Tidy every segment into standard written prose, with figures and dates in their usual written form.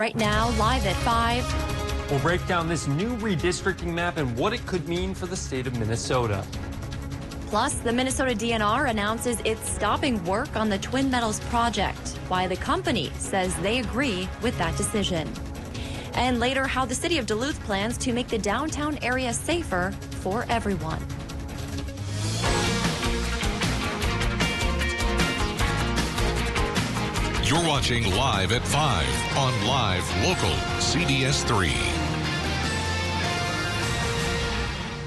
Right now, live at 5. We'll break down this new redistricting map and what it could mean for the state of Minnesota. Plus, the Minnesota DNR announces it's stopping work on the Twin Metals project, why the company says they agree with that decision. And later, how the city of Duluth plans to make the downtown area safer for everyone. You're watching Live at 5 on Live Local CBS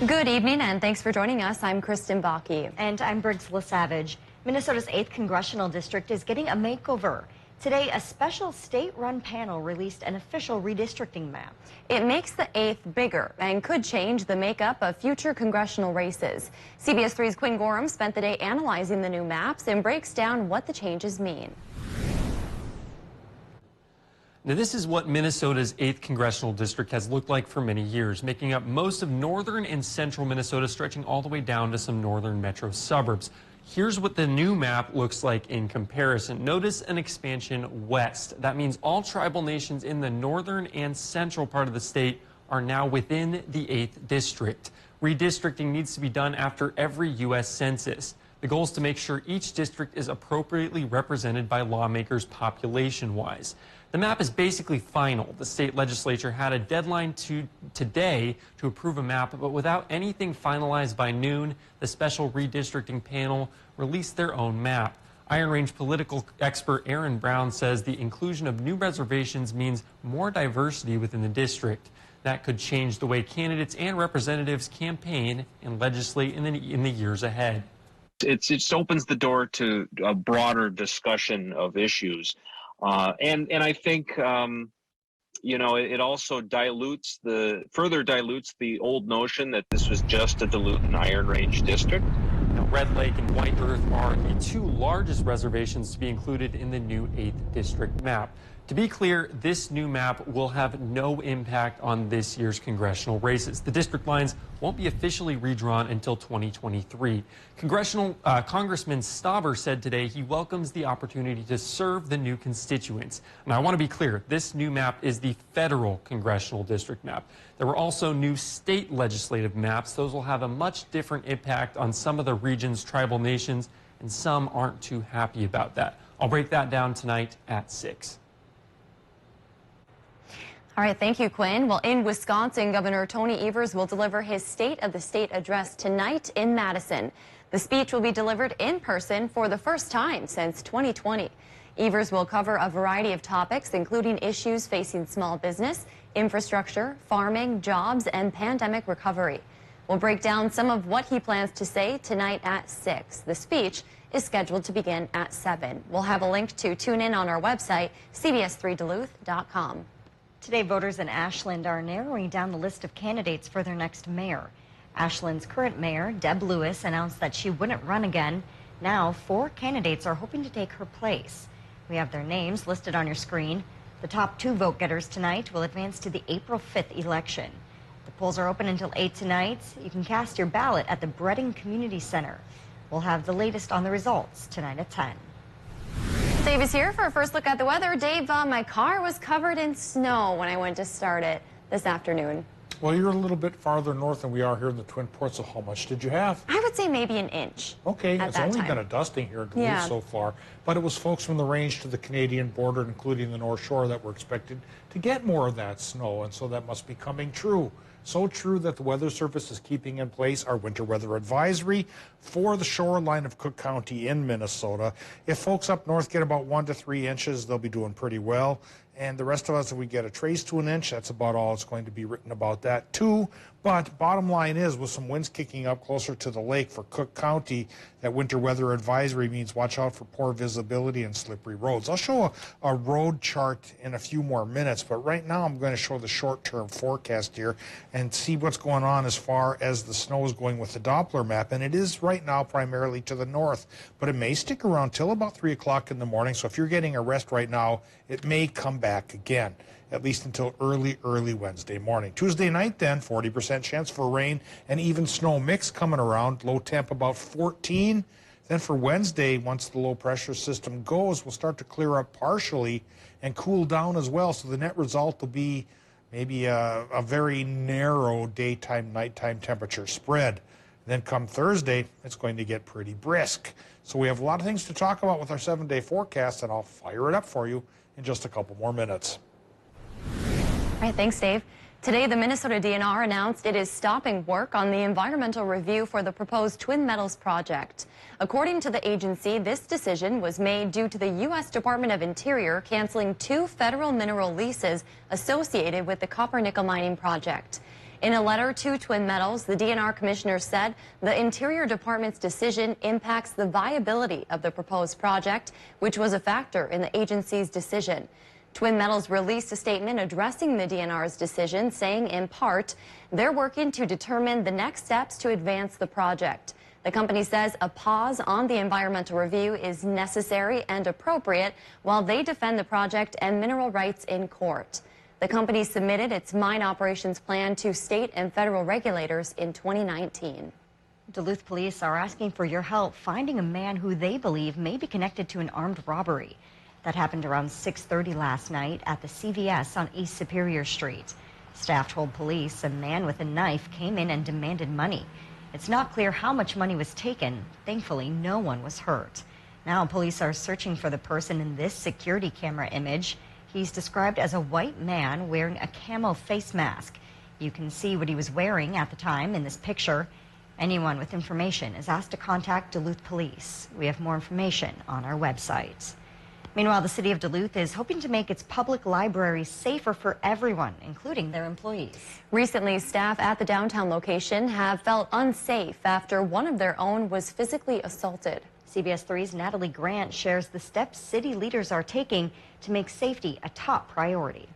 3. Good evening, and thanks for joining us. I'm Kristen Bakke. And I'm Briggs LaSavage. Minnesota's 8th Congressional District is getting a makeover. Today, a special state-run panel released an official redistricting map. It makes the 8th bigger and could change the makeup of future congressional races. CBS 3's Quinn Gorham spent the day analyzing the new maps and breaks down what the changes mean. Now, this is what Minnesota's 8th Congressional District has looked like for many years, making up most of northern and central Minnesota, stretching all the way down to some northern metro suburbs. Here's what the new map looks like in comparison. Notice an expansion west. That means all tribal nations in the northern and central part of the state are now within the 8th District. Redistricting needs to be done after every U.S. Census. The goal is to make sure each district is appropriately represented by lawmakers population-wise. The map is basically final. The state legislature had a deadline today to approve a map, but without anything finalized by noon, the special redistricting panel released their own map. Iron Range political expert Aaron Brown says the inclusion of new reservations means more diversity within the district. That could change the way candidates and representatives campaign and legislate in the years ahead. It just opens the door to a broader discussion of issues. And I think, it also further dilutes the old notion that this was just a Duluth and Iron Range district. Now, Red Lake and White Earth are the two largest reservations to be included in the new 8th District map. To be clear, this new map will have no impact on this year's congressional races. The district lines won't be officially redrawn until 2023. Congressman Stauber said today he welcomes the opportunity to serve the new constituents. And I want to be clear, this new map is the federal congressional district map. There were also new state legislative maps. Those will have a much different impact on some of the region's tribal nations, and some aren't too happy about that. I'll break that down tonight at 6. All right, thank you, Quinn. Well, in Wisconsin, Governor Tony Evers will deliver his State of the State address tonight in Madison. The speech will be delivered in person for the first time since 2020. Evers will cover a variety of topics, including issues facing small business, infrastructure, farming, jobs, and pandemic recovery. We'll break down some of what he plans to say tonight at 6. The speech is scheduled to begin at 7. We'll have a link to tune in on our website, cbs3duluth.com. Today, voters in Ashland are narrowing down the list of candidates for their next mayor. Ashland's current mayor, Deb Lewis, announced that she wouldn't run again. Now, 4 candidates are hoping to take her place. We have their names listed on your screen. The top 2 vote-getters tonight will advance to the April 5th election. The polls are open until 8 tonight. You can cast your ballot at the Bredding Community Center. We'll have the latest on the results tonight at 10. Dave is here for a first look at the weather. Dave, my car was covered in snow when I went to start it this afternoon. Well, you're a little bit farther north than we are here in the Twin Ports, so how much did you have? I would say maybe an inch. Okay, it's only been a dusting here in Duluth so far, but it was folks from the range to the Canadian border, including the North Shore, that were expected to get more of that snow, and so that must be coming true. So true that the Weather Service is keeping in place our winter weather advisory for the shoreline of Cook County in Minnesota. If folks up north get about 1 to 3 inches, they'll be doing pretty well. And the rest of us, if we get a trace to an inch, that's about all it's going to be written about that too. But bottom line is, with some winds kicking up closer to the lake for Cook County, that winter weather advisory means watch out for poor visibility and slippery roads. I'll show a road chart in a few more minutes, but right now I'm going to show the short-term forecast here and see what's going on as far as the snow is going with the Doppler map. And it is right now primarily to the north, but it may stick around till about 3 o'clock in the morning. So if you're getting a rest right now, it may come back again, at least until early Wednesday morning. Tuesday night then, 40% chance for rain and even snow mix coming around, low temp about 14. Then for Wednesday, once the low pressure system goes, we'll start to clear up partially and cool down as well. So the net result will be maybe a very narrow daytime, nighttime temperature spread. Then come Thursday, it's going to get pretty brisk. So we have a lot of things to talk about with our 7-day forecast, and I'll fire it up for you in just a couple more minutes. All right, thanks, Dave. Today, the Minnesota DNR announced it is stopping work on the environmental review for the proposed Twin Metals project. According to the agency, this decision was made due to the U.S. Department of Interior canceling 2 federal mineral leases associated with the copper-nickel mining project. In a letter to Twin Metals, the DNR commissioner said the Interior Department's decision impacts the viability of the proposed project, which was a factor in the agency's decision. Twin Metals released a statement addressing the DNR's decision, saying in part, they're working to determine the next steps to advance the project. The company says a pause on the environmental review is necessary and appropriate while they defend the project and mineral rights in court. The company submitted its mine operations plan to state and federal regulators in 2019. Duluth police are asking for your help finding a man who they believe may be connected to an armed robbery. That happened around 6:30 last night at the CBS on East Superior Street. Staff told police a man with a knife came in and demanded money. It's not clear how much money was taken. Thankfully, no one was hurt. Now police are searching for the person in this security camera image. He's described as a white man wearing a camo face mask. You can see what he was wearing at the time in this picture. Anyone with information is asked to contact Duluth Police. We have more information on our website. Meanwhile, the city of Duluth is hoping to make its public libraries safer for everyone, including their employees. Recently, staff at the downtown location have felt unsafe after one of their own was physically assaulted. CBS 3's Natalie Grant shares the steps city leaders are taking to make safety a top priority.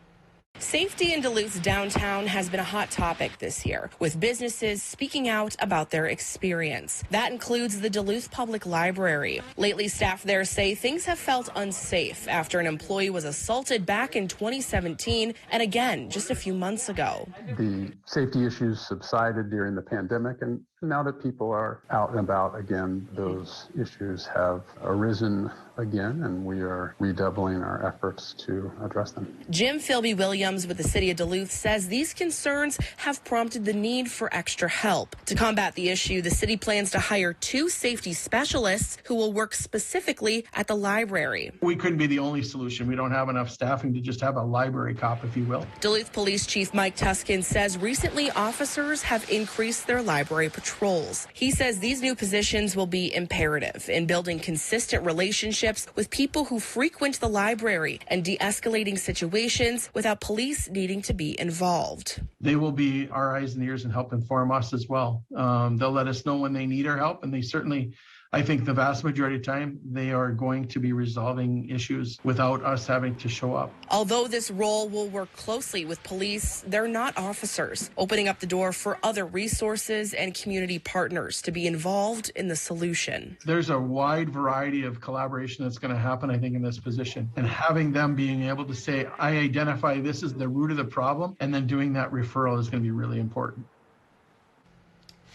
Safety in Duluth's downtown has been a hot topic this year, with businesses speaking out about their experience. That includes the Duluth Public Library. Lately, staff there say things have felt unsafe after an employee was assaulted back in 2017 and again just a few months ago. The safety issues subsided during the pandemic, and now that people are out and about again, those issues have arisen again, and we are redoubling our efforts to address them. Jim Philby-Williams with the city of Duluth says these concerns have prompted the need for extra help. To combat the issue, the city plans to hire 2 safety specialists who will work specifically at the library. We couldn't be the only solution. We don't have enough staffing to just have a library cop, if you will. Duluth Police Chief Mike Tuskin says recently officers have increased their library patrols. He says these new positions will be imperative in building consistent relationships with people who frequent the library and de-escalating situations without police needing to be involved. They will be our eyes and ears and help inform us as well. They'll let us know when they need our help, and they certainly, I think the vast majority of the time, they are going to be resolving issues without us having to show up. Although this role will work closely with police, they're not officers, opening up the door for other resources and community partners to be involved in the solution. There's a wide variety of collaboration that's going to happen, I think, in this position. And having them being able to say, I identify this as the root of the problem, and then doing that referral is going to be really important.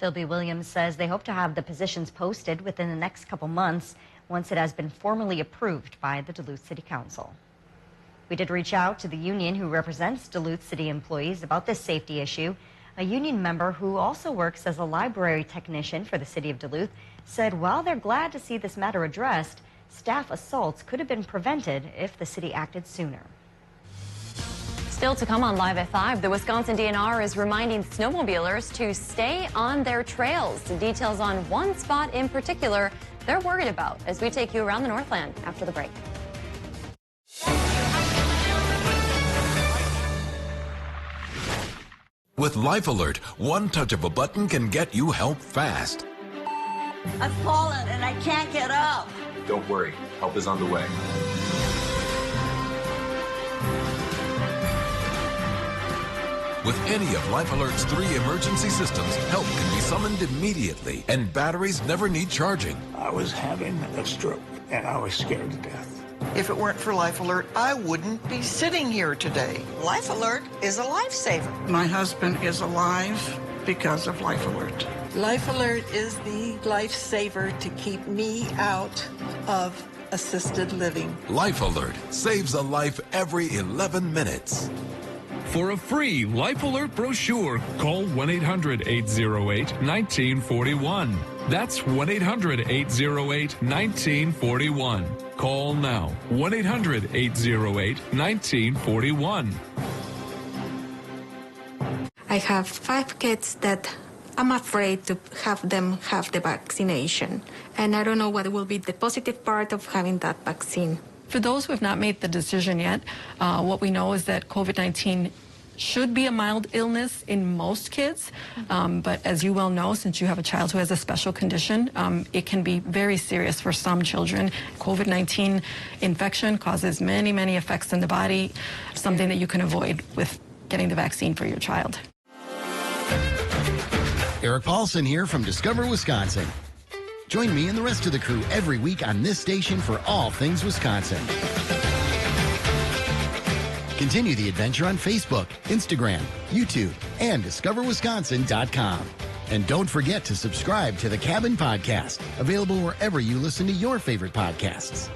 Philby-Williams says they hope to have the positions posted within the next couple months once it has been formally approved by the Duluth City Council. We did reach out to the union who represents Duluth City employees about this safety issue. A union member who also works as a library technician for the city of Duluth said while they're glad to see this matter addressed, staff assaults could have been prevented if the city acted sooner. Still to come on Live at 5, the Wisconsin DNR is reminding snowmobilers to stay on their trails. Details on one spot in particular they're worried about as we take you around the Northland after the break. With Life Alert, one touch of a button can get you help fast. I've fallen and I can't get up. Don't worry, help is on the way. With any of Life Alert's 3 emergency systems, help can be summoned immediately, and batteries never need charging. I was having a stroke, and I was scared to death. If it weren't for Life Alert, I wouldn't be sitting here today. Life Alert is a lifesaver. My husband is alive because of Life Alert. Life Alert is the lifesaver to keep me out of assisted living. Life Alert saves a life every 11 minutes. For a free Life Alert brochure, call 1-800-808-1941. That's 1-800-808-1941. Call now. 1-800-808-1941. I have 5 kids that I'm afraid to have them have the vaccination. And I don't know what will be the positive part of having that vaccine. For those who have not made the decision yet, what we know is that COVID-19 should be a mild illness in most kids, but as you well know, since you have a child who has a special condition, it can be very serious for some children. COVID-19 infection causes many, many effects in the body, something that you can avoid with getting the vaccine for your child. Eric Paulson here from Discover Wisconsin. Join me and the rest of the crew every week on this station for all things Wisconsin. Continue the adventure on Facebook, Instagram, YouTube, and discoverwisconsin.com. And don't forget to subscribe to the Cabin Podcast, available wherever you listen to your favorite podcasts.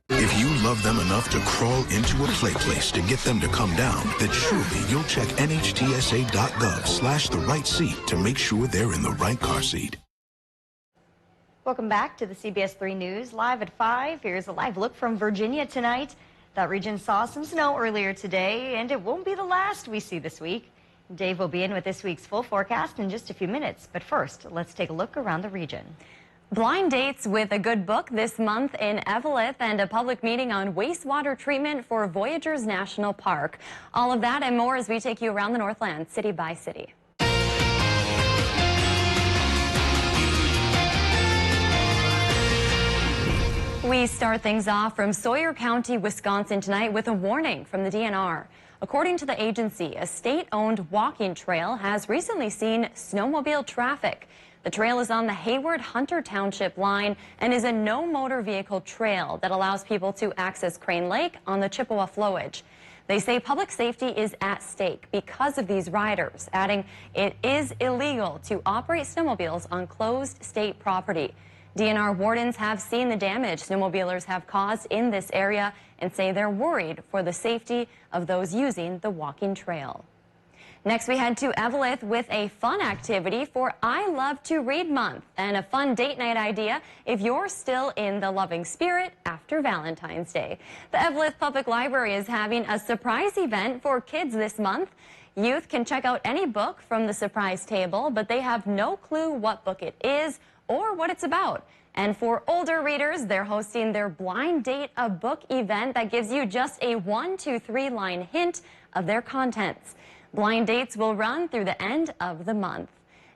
If you love them enough to crawl into a play place to get them to come down, then surely you'll check nhtsa.gov/the right seat to make sure they're in the right car seat. Welcome back to the CBS 3 News, live at 5. Here's a live look from Virginia tonight. That region saw some snow earlier today, and it won't be the last we see this week. Dave will be in with this week's full forecast in just a few minutes. But first, let's take a look around the region. Blind dates with a good book this month in Eveleth and a public meeting on wastewater treatment for Voyageurs National Park. All of that and more as we take you around the Northland, city by city. We start things off from Sawyer County, Wisconsin tonight with a warning from the DNR. According to the agency, a state-owned walking trail has recently seen snowmobile traffic. The trail is on the Hayward-Hunter Township line and is a no-motor vehicle trail that allows people to access Crane Lake on the Chippewa flowage. They say public safety is at stake because of these riders, adding it is illegal to operate snowmobiles on closed state property. DNR wardens have seen the damage snowmobilers have caused in this area and say they're worried for the safety of those using the walking trail. Next, we head to Eveleth with a fun activity for I Love to Read Month and a fun date night idea if you're still in the loving spirit after Valentine's Day. The Eveleth Public Library is having a surprise event for kids this month. Youth can check out any book from the surprise table, but they have no clue what book it is or what it's about. And for older readers, they're hosting their Blind Date a Book event that gives you just a 1, 2, 3 line hint of their contents. Blind dates will run through the end of the month.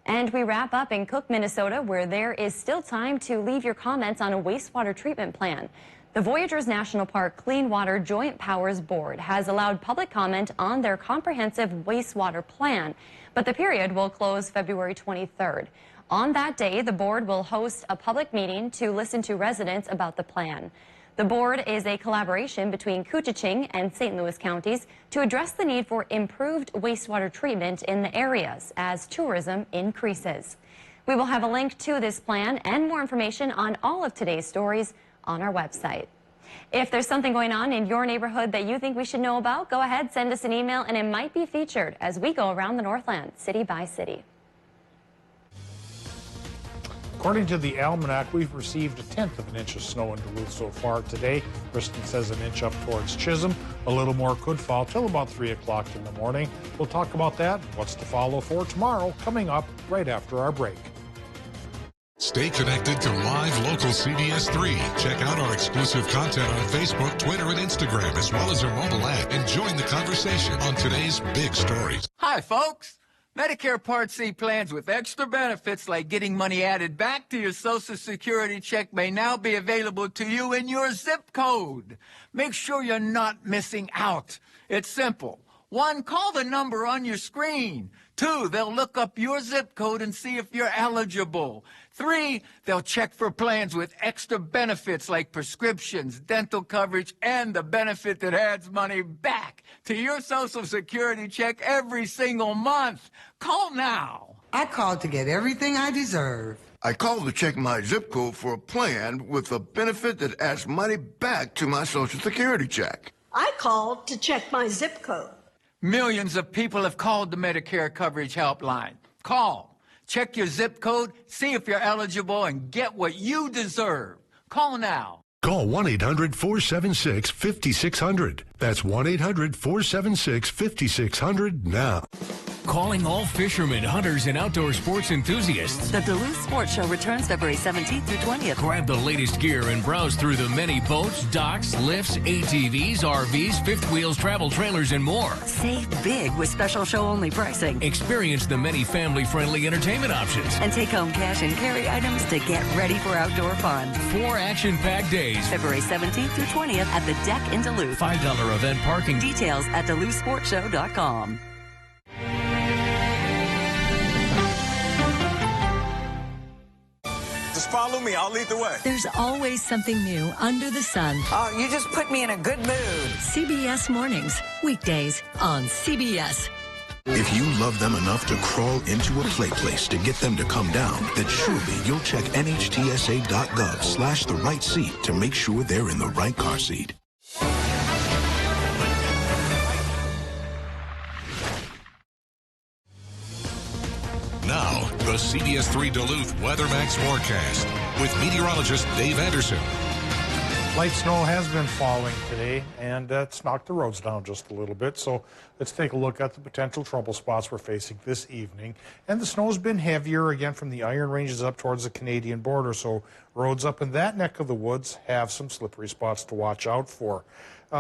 And we wrap up in Cook, Minnesota, where there is still time to leave your comments on a wastewater treatment plan. The Voyageurs National Park Clean Water Joint Powers Board has allowed public comment on their comprehensive wastewater plan, but the period will close February 23rd. On that day, the board will host a public meeting to listen to residents about the plan. The board is a collaboration between Koochiching and St. Louis counties to address the need for improved wastewater treatment in the areas as tourism increases. We will have a link to this plan and more information on all of today's stories on our website. If there's something going on in your neighborhood that you think we should know about, go ahead, send us an email, and it might be featured as we go around the Northland, city by city. According to the almanac, we've received 1/10 of an inch of snow in Duluth so far today. Kristen says an inch up towards Chisholm. A little more could fall till about 3 o'clock in the morning. We'll talk about that, what's to follow for tomorrow, coming up right after our break. Stay connected to Live Local CBS 3. Check out our exclusive content on Facebook, Twitter, and Instagram, as well as our mobile app, and join the conversation on today's big stories. Hi, folks. Medicare Part C plans with extra benefits like getting money added back to your Social Security check may now be available to you in your zip code. Make sure you're not missing out. It's simple. 1, call the number on your screen. 2, they'll look up your zip code and see if you're eligible. 3, they'll check for plans with extra benefits like prescriptions, dental coverage, and the benefit that adds money back to your Social Security check every single month. Call now. I called to get everything I deserve. I called to check my zip code for a plan with a benefit that adds money back to my Social Security check. I called to check my zip code. Millions of people have called the Medicare Coverage Helpline. Call, check your zip code, see if you're eligible, and get what you deserve. Call now. Call 1-800-476-5600. That's 1-800-476-5600 now. Calling all fishermen, hunters, and outdoor sports enthusiasts. The Duluth Sports Show returns February 17th through 20th. Grab the latest gear and browse through the many boats, docks, lifts, ATVs, RVs, fifth wheels, travel trailers, and more. Save big with special show-only pricing. Experience the many family-friendly entertainment options. And take home cash and carry items to get ready for outdoor fun. 4 action-packed days. February 17th through 20th at the Deck in Duluth. $5 event parking. Details at DuluthSportsShow.com. Just follow me. I'll lead the way. There's always something new under the sun. Oh, you just put me in a good mood. CBS Mornings, weekdays on CBS. If you love them enough to crawl into a play place to get them to come down, then surely you'll check NHTSA.gov/the right seat to make sure they're in the right car seat. Now, the CBS 3 Duluth WeatherMax forecast with meteorologist Dave Anderson. Light snow has been falling today, and it's knocked the roads down just a little bit. So let's take a look at the potential trouble spots we're facing this evening. And the snow's been heavier, again, from the Iron Ranges up towards the Canadian border. So roads up in that neck of the woods have some slippery spots to watch out for.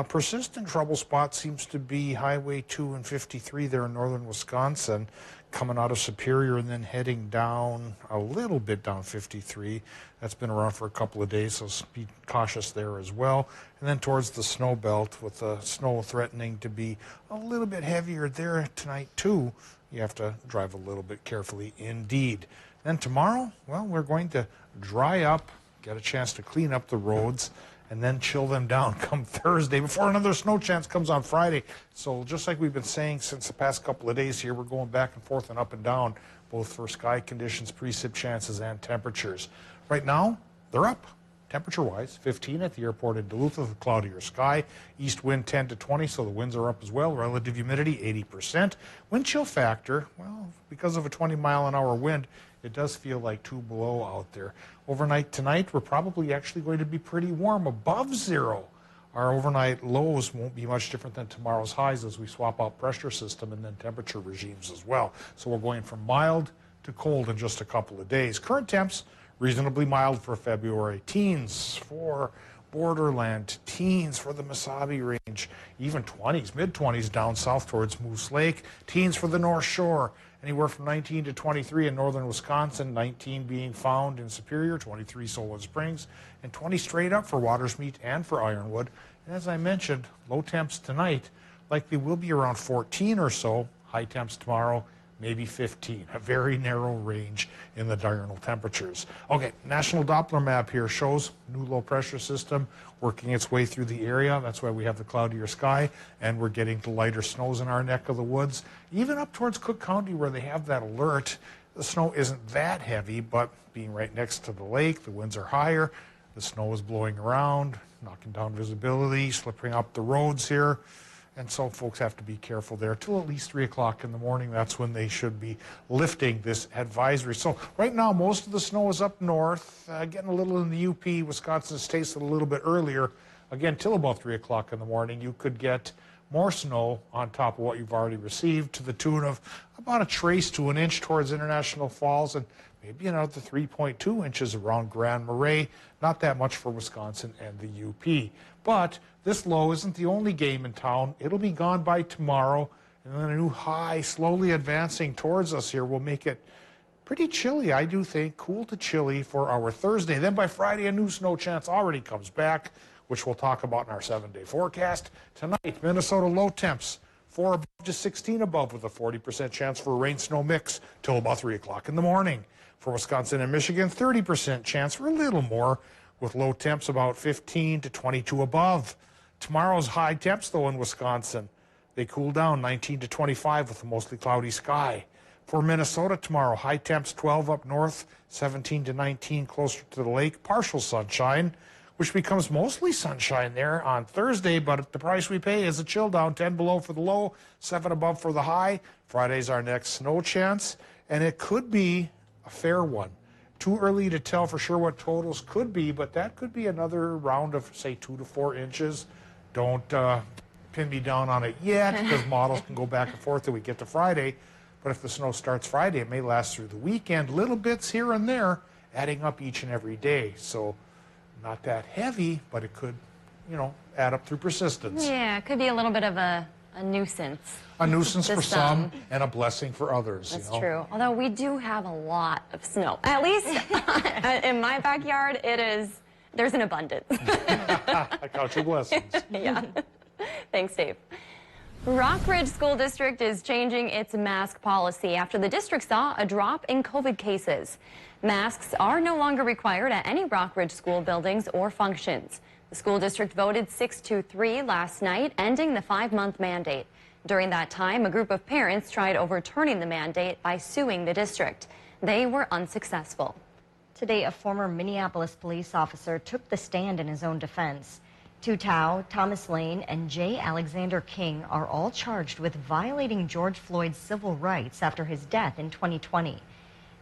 Persistent trouble spot seems to be Highway 2 and 53 there in northern Wisconsin, coming out of Superior and then heading down a little bit down 53. That's been around for a couple of days, so be cautious there as well. And then towards the snow belt, with the snow threatening to be a little bit heavier there tonight too, you have to drive a little bit carefully indeed. Then tomorrow, well, we're going to dry up, get a chance to clean up the roads, and then chill them down come Thursday before another snow chance comes on Friday. So just like we've been saying since the past couple of days here, we're going back and forth and up and down, both for sky conditions, precip chances, and temperatures. Right now, they're up, temperature-wise, 15 at the airport in Duluth with a cloudier sky. East wind 10 to 20, so the winds are up as well. Relative humidity 80%. Wind chill factor, well, because of a 20-mile-an-hour wind, it does feel like 2 below out there. Overnight tonight, we're probably actually going to be pretty warm, above zero. Our overnight lows won't be much different than tomorrow's highs as we swap out pressure system and then temperature regimes as well. So we're going from mild to cold in just a couple of days. Current temps, reasonably mild for February. Teens for borderland, teens for the Mesabi Range, even 20s, mid-20s down south towards Moose Lake. Teens for the North Shore, anywhere from 19 to 23 in northern Wisconsin, 19 being found in Superior, 23 Solon Springs, and 20 straight up for Watersmeet and for Ironwood. And as I mentioned, low temps tonight likely will be around 14 or so, high temps tomorrow, maybe 15, a very narrow range in the diurnal temperatures. Okay, National Doppler map here shows new low pressure system working its way through the area. That's why we have the cloudier sky, and we're getting the lighter snows in our neck of the woods. Even up towards Cook County where they have that alert, the snow isn't that heavy, but being right next to the lake, the winds are higher, the snow is blowing around, knocking down visibility, slipping up the roads here. And so folks have to be careful there till at least 3 o'clock in the morning. That's when they should be lifting this advisory. So right now, most of the snow is up north, getting a little in the UP. Wisconsin State's a little bit earlier. Again, till about 3 o'clock in the morning, you could get more snow on top of what you've already received to the tune of about a trace to an inch towards International Falls and maybe another 3.2 inches around Grand Marais. Not that much for Wisconsin and the UP. But this low isn't the only game in town. It'll be gone by tomorrow, and then a new high slowly advancing towards us here will make it pretty chilly, I do think, cool to chilly for our Thursday. Then by Friday, a new snow chance already comes back, which we'll talk about in our 7-day forecast. Tonight, Minnesota low temps, 4 above to 16 above with a 40% chance for a rain-snow mix till about 3 o'clock in the morning. For Wisconsin and Michigan, 30% chance for a little more, with low temps about 15 to 22 above. Tomorrow's high temps, though, in Wisconsin, they cool down 19 to 25 with a mostly cloudy sky. For Minnesota tomorrow, high temps 12 up north, 17 to 19 closer to the lake. Partial sunshine, which becomes mostly sunshine there on Thursday, but the price we pay is a chill down, 10 below for the low, 7 above for the high. Friday's our next snow chance, and it could be a fair one. Too early to tell for sure what totals could be, but that could be another round of, say, 2 to 4 inches. Don't pin me down on it yet, because models can go back and forth till we get to Friday. But if the snow starts Friday, it may last through the weekend. Little bits here and there, adding up each and every day. So not that heavy, but it could, add up through persistence. Yeah, it could be a little bit of a nuisance. A nuisance for some and a blessing for others. That's true. Although we do have a lot of snow. At least in my backyard, there's an abundance. I count your blessings. Yeah. Thanks, Dave. Rockridge School District is changing its mask policy after the district saw a drop in COVID cases. Masks are no longer required at any Rockridge school buildings or functions. The school district voted 6-3 last night, ending the 5-month mandate. During that time, a group of parents tried overturning the mandate by suing the district. They were unsuccessful. Today, a former Minneapolis police officer took the stand in his own defense. Tu Tao, Thomas Lane, and J. Alexander King are all charged with violating George Floyd's civil rights after his death in 2020.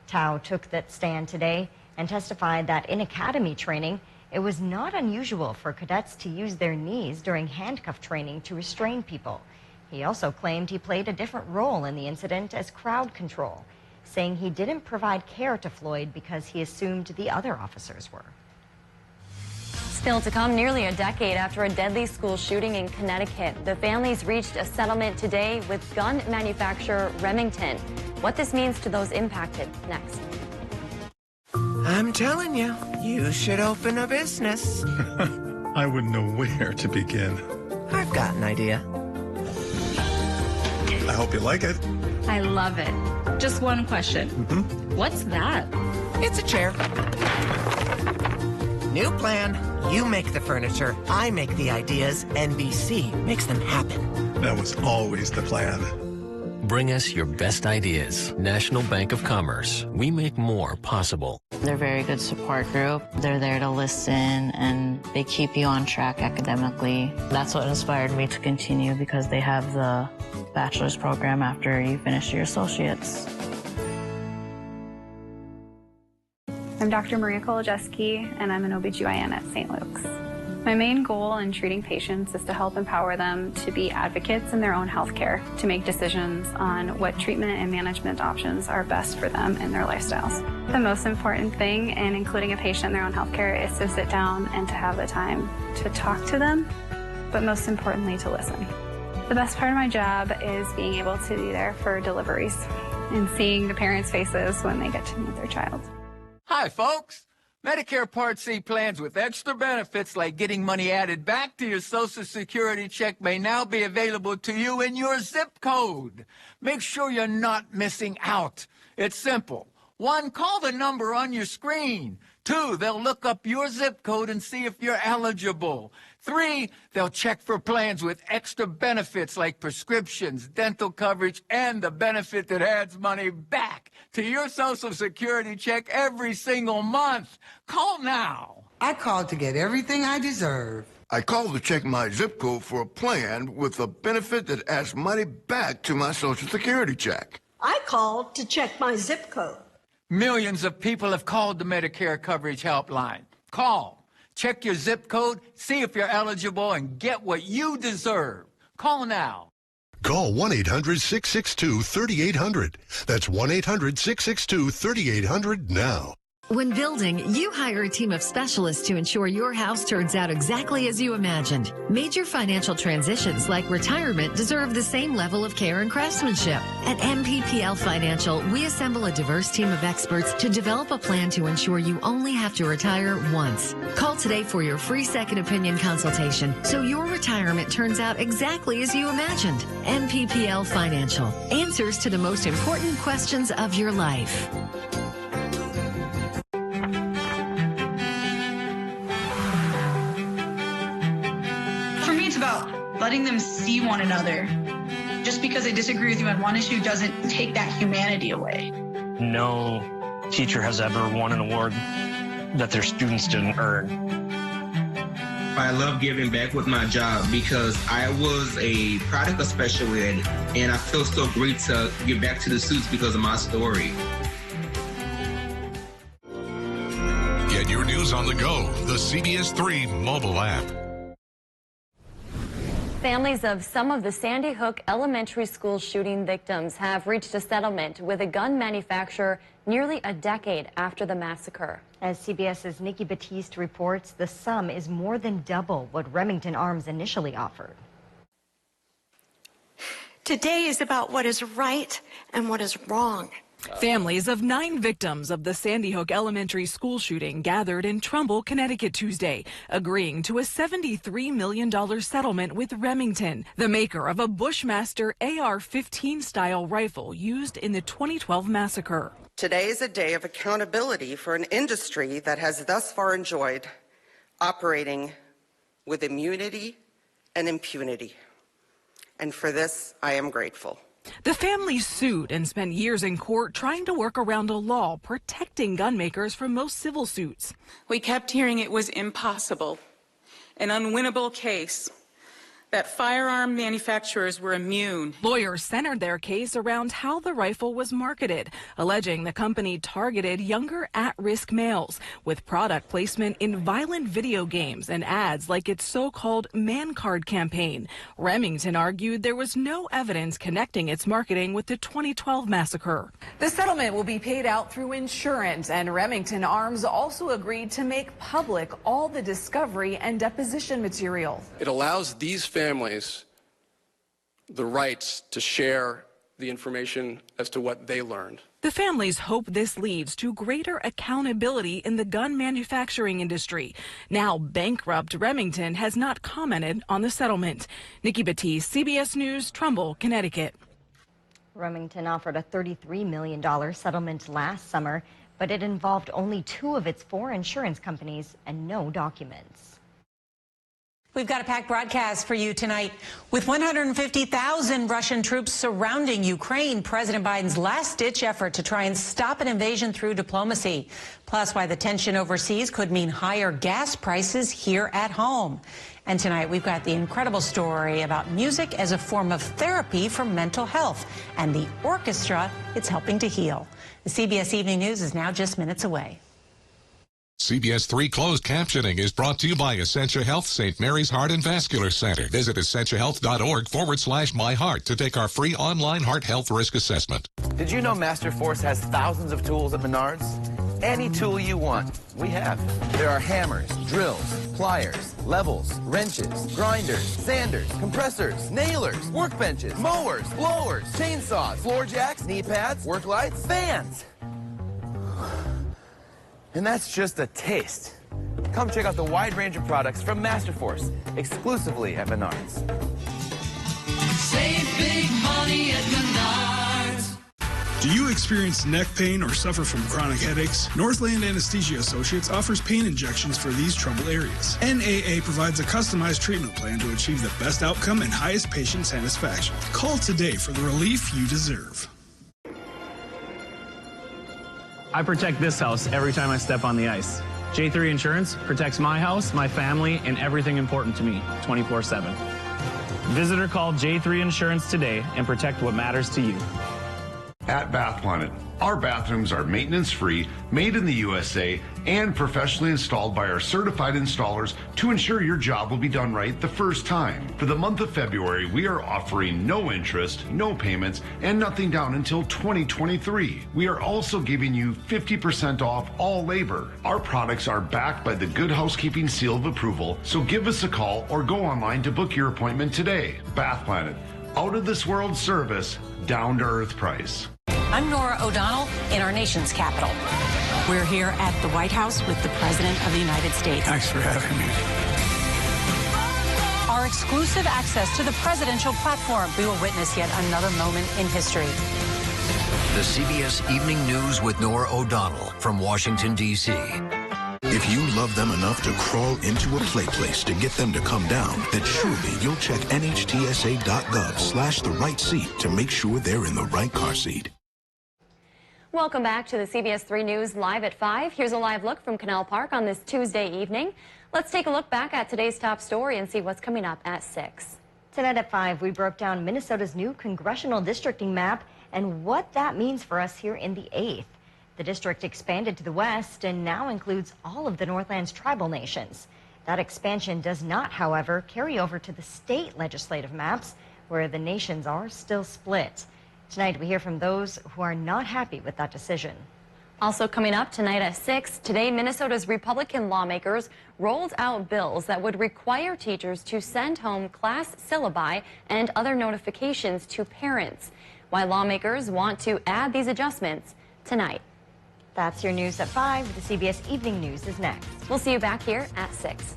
Tao took that stand today and testified that in academy training, it was not unusual for cadets to use their knees during handcuff training to restrain people. He also claimed he played a different role in the incident as crowd control, saying he didn't provide care to Floyd because he assumed the other officers were. Still to come, nearly a decade after a deadly school shooting in Connecticut, the families reached a settlement today with gun manufacturer Remington. What this means to those impacted, next. I'm telling you, you should open a business. I wouldn't know where to begin. I've got an idea. I hope you like it. I love it. Just one question. What's that? It's a chair. New plan. You make the furniture, I make the ideas, NBC makes them happen. That was always the plan. Bring us your best ideas. National Bank of Commerce. We make more possible. They're a very good support group. They're there to listen, and they keep you on track academically. That's what inspired me to continue, because they have the bachelor's program after you finish your associates. I'm Dr. Maria Kolodziejski, and I'm an OBGYN at St. Luke's. My main goal in treating patients is to help empower them to be advocates in their own healthcare, to make decisions on what treatment and management options are best for them and their lifestyles. The most important thing in including a patient in their own healthcare is to sit down and to have the time to talk to them, but most importantly, to listen. The best part of my job is being able to be there for deliveries and seeing the parents' faces when they get to meet their child. Hi, folks. Medicare Part C plans with extra benefits like getting money added back to your Social Security check may now be available to you in your zip code. Make sure you're not missing out. It's simple. 1, call the number on your screen. 2, they'll look up your zip code and see if you're eligible. 3, they'll check for plans with extra benefits like prescriptions, dental coverage, and the benefit that adds money back to your Social Security check every single month. Call now. I called to get everything I deserve. I called to check my zip code for a plan with a benefit that adds money back to my Social Security check. I called to check my zip code. Millions of people have called the Medicare Coverage Helpline. Call, check your zip code, see if you're eligible, and get what you deserve. Call now. Call 1-800-662-3800. That's 1-800-662-3800 now. When building, you hire a team of specialists to ensure your house turns out exactly as you imagined. Major financial transitions like retirement deserve the same level of care and craftsmanship. At MPPL Financial, we assemble a diverse team of experts to develop a plan to ensure you only have to retire once. Call today for your free second opinion consultation so your retirement turns out exactly as you imagined. MPPL Financial. Answers to the most important questions of your life. About letting them see one another. Just because they disagree with you on one issue doesn't take that humanity away. No teacher has ever won an award that their students didn't earn. I love giving back with my job because I was a product special ed, and I feel so great to give back to the students because of my story. Get your news on the go, the CBS 3 mobile app. Families of some of the Sandy Hook elementary school shooting victims have reached a settlement with a gun manufacturer nearly a decade after the massacre. As CBS's Nikki Batiste reports, the sum is more than double what Remington Arms initially offered. Today is about what is right and what is wrong. Families of 9 victims of the Sandy Hook elementary school shooting gathered in Trumbull, Connecticut Tuesday, agreeing to a $73 million settlement with Remington, the maker of a Bushmaster AR-15 style rifle used in the 2012 massacre. Today is a day of accountability for an industry that has thus far enjoyed operating with immunity and impunity. And for this, I am grateful. The family sued and spent years in court trying to work around a law protecting gun makers from most civil suits. We kept hearing it was impossible, an unwinnable case, that firearm manufacturers were immune. Lawyers centered their case around how the rifle was marketed, alleging the company targeted younger at-risk males with product placement in violent video games and ads like its so-called man card campaign. Remington argued there was no evidence connecting its marketing with the 2012 massacre. The settlement will be paid out through insurance, and Remington Arms also agreed to make public all the discovery and deposition material. It allows these families the rights to share the information as to what they learned. The families hope this leads to greater accountability in the gun manufacturing industry. Now bankrupt Remington has not commented on the settlement. Nikki Batiste, CBS News, Trumbull, Connecticut. Remington offered a $33 million settlement last summer, but it involved only 2 of its 4 insurance companies and no documents. We've got a packed broadcast for you tonight. With 150,000 Russian troops surrounding Ukraine, President Biden's last-ditch effort to try and stop an invasion through diplomacy. Plus, why the tension overseas could mean higher gas prices here at home. And tonight, we've got the incredible story about music as a form of therapy for mental health and the orchestra it's helping to heal. The CBS Evening News is now just minutes away. CBS 3 closed captioning is brought to you by Essentia Health St. Mary's Heart and Vascular Center. Visit essentiahealth.org/myheart to take our free online heart health risk assessment. Did you know Masterforce has thousands of tools at Menards? Any tool you want, we have. There are hammers, drills, pliers, levels, wrenches, grinders, sanders, compressors, nailers, workbenches, mowers, blowers, chainsaws, floor jacks, knee pads, work lights, fans. And that's just a taste. Come check out the wide range of products from Masterforce, exclusively at Menards. Save big money at Menards. Do you experience neck pain or suffer from chronic headaches? Northland Anesthesia Associates offers pain injections for these trouble areas. NAA provides a customized treatment plan to achieve the best outcome and highest patient satisfaction. Call today for the relief you deserve. I protect this house every time I step on the ice. J3 Insurance protects my house, my family, and everything important to me 24/7. Visit or call J3 Insurance today and protect what matters to you. At Bath Planet, our bathrooms are maintenance-free, made in the USA, and professionally installed by our certified installers to ensure your job will be done right the first time. For the month of February, we are offering no interest, no payments, and nothing down until 2023. We are also giving you 50% off all labor. Our products are backed by the Good Housekeeping Seal of Approval, so give us a call or go online to book your appointment today. Bath Planet, out of this world service, down to earth price. I'm Nora O'Donnell in our nation's capital. We're here at the White House with the President of the United States. Thanks for having me. Our exclusive access to the presidential platform. We will witness yet another moment in history. The CBS Evening News with Nora O'Donnell from Washington, D.C. If you love them enough to crawl into a play place to get them to come down, then surely you'll check nhtsa.gov/the right seat to make sure they're in the right car seat. Welcome back to the CBS 3 News Live at 5. Here's a live look from Canal Park on this Tuesday evening. Let's take a look back at today's top story and see what's coming up at 6. Tonight at 5, we broke down Minnesota's new congressional districting map and what that means for us here in the 8th. The district expanded to the west and now includes all of the Northland's tribal nations. That expansion does not, however, carry over to the state legislative maps, where the nations are still split. Tonight, we hear from those who are not happy with that decision. Also coming up tonight at 6, today Minnesota's Republican lawmakers rolled out bills that would require teachers to send home class syllabi and other notifications to parents. Why lawmakers want to add these adjustments tonight. That's your news at 5. The CBS Evening News is next. We'll see you back here at 6.